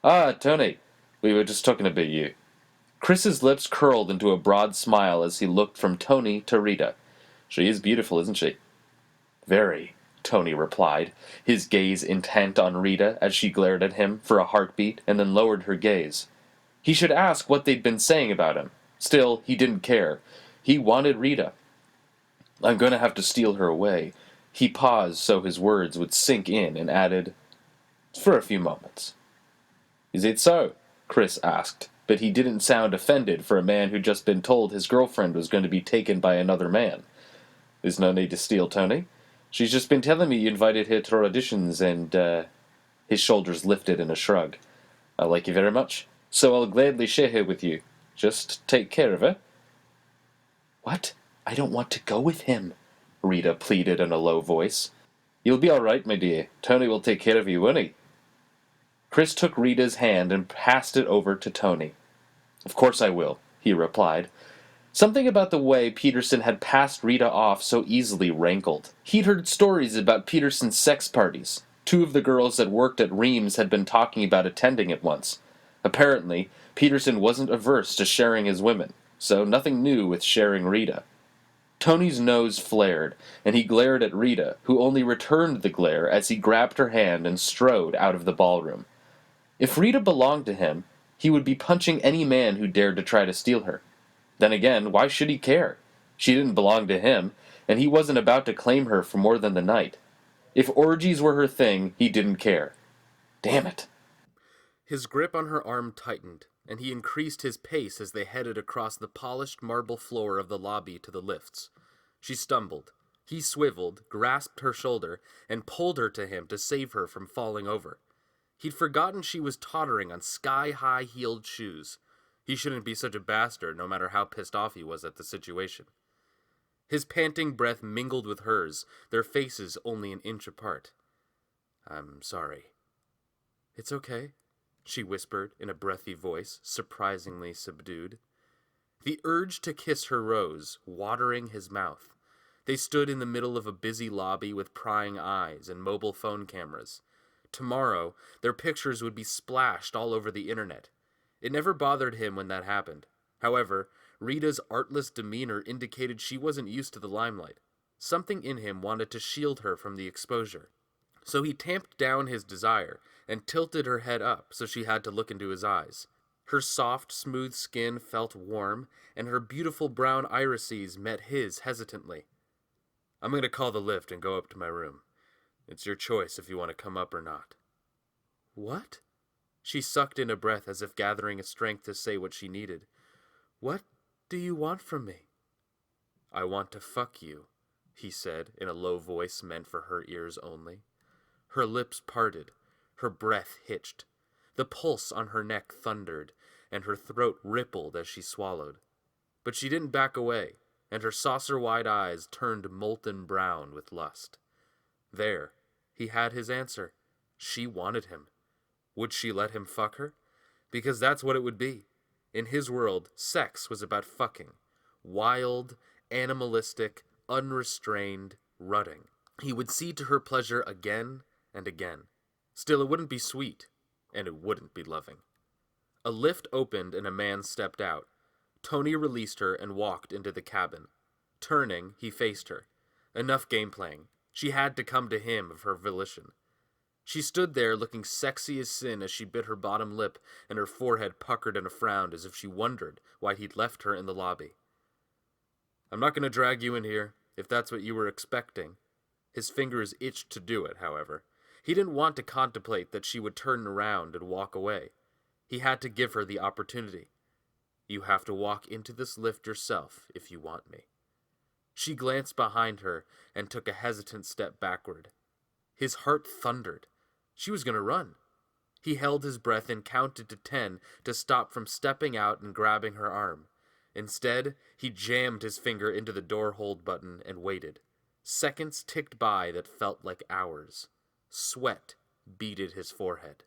Ah, Tony, we were just talking about you. Chris's lips curled into a broad smile as he looked from Tony to Rita. She is beautiful, isn't she? Very, Tony replied, his gaze intent on Rita as she glared at him for a heartbeat and then lowered her gaze. He should ask what they'd been saying about him. Still, he didn't care. He wanted Rita. I'm going to have to steal her away. He paused so his words would sink in and added, for a few moments. Is it so? Chris asked, but he didn't sound offended for a man who'd just been told his girlfriend was going to be taken by another man. There's no need to steal, Tony. She's just been telling me you invited her to her auditions and, his shoulders lifted in a shrug. I like you very much, so I'll gladly share her with you. Just take care of her. What? I don't want to go with him, Rita pleaded in a low voice. You'll be all right, my dear. Tony will take care of you, won't he? Chris took Rita's hand and passed it over to Tony. Of course I will, he replied. Something about the way Peterson had passed Rita off so easily rankled. He'd heard stories about Peterson's sex parties. Two of the girls that worked at Reams had been talking about attending it once. Apparently, Peterson wasn't averse to sharing his women, so nothing new with sharing Rita. Tony's nose flared, and he glared at Rita, who only returned the glare as he grabbed her hand and strode out of the ballroom. If Rita belonged to him, he would be punching any man who dared to try to steal her. Then again, why should he care? She didn't belong to him, and he wasn't about to claim her for more than the night. If orgies were her thing, he didn't care. Damn it. His grip on her arm tightened, and he increased his pace as they headed across the polished marble floor of the lobby to the lifts. She stumbled. He swiveled, grasped her shoulder, and pulled her to him to save her from falling over. He'd forgotten she was tottering on sky-high heeled shoes. He shouldn't be such a bastard, no matter how pissed off he was at the situation. His panting breath mingled with hers, their faces only an inch apart. I'm sorry. It's okay, she whispered in a breathy voice, surprisingly subdued. The urge to kiss her rose, watering his mouth. They stood in the middle of a busy lobby with prying eyes and mobile phone cameras. Tomorrow, their pictures would be splashed all over the internet. It never bothered him when that happened. However, Rita's artless demeanor indicated she wasn't used to the limelight. Something in him wanted to shield her from the exposure. So he tamped down his desire and tilted her head up so she had to look into his eyes. Her soft, smooth skin felt warm, and her beautiful brown irises met his hesitantly. I'm going to call the lift and go up to my room. It's your choice if you want to come up or not. What? She sucked in a breath as if gathering a strength to say what she needed. What do you want from me? I want to fuck you, he said in a low voice meant for her ears only. Her lips parted, her breath hitched. The pulse on her neck thundered, and her throat rippled as she swallowed. But she didn't back away, and her saucer-wide eyes turned molten brown with lust. There, he had his answer. She wanted him. Would she let him fuck her? Because that's what it would be. In his world, sex was about fucking. Wild, animalistic, unrestrained, rutting. He would see to her pleasure again and again. Still, it wouldn't be sweet, and it wouldn't be loving. A lift opened and a man stepped out. Tony released her and walked into the cabin. Turning, he faced her. Enough game playing. She had to come to him of her volition. She stood there looking sexy as sin as she bit her bottom lip and her forehead puckered in a frown as if she wondered why he'd left her in the lobby. I'm not going to drag you in here, if that's what you were expecting. His fingers itched to do it, however. He didn't want to contemplate that she would turn around and walk away. He had to give her the opportunity. You have to walk into this lift yourself if you want me. She glanced behind her and took a hesitant step backward. His heart thundered. She was going to run. He held his breath and counted to 10 to stop from stepping out and grabbing her arm. Instead, he jammed his finger into the door hold button and waited. Seconds ticked by that felt like hours. Sweat beaded his forehead.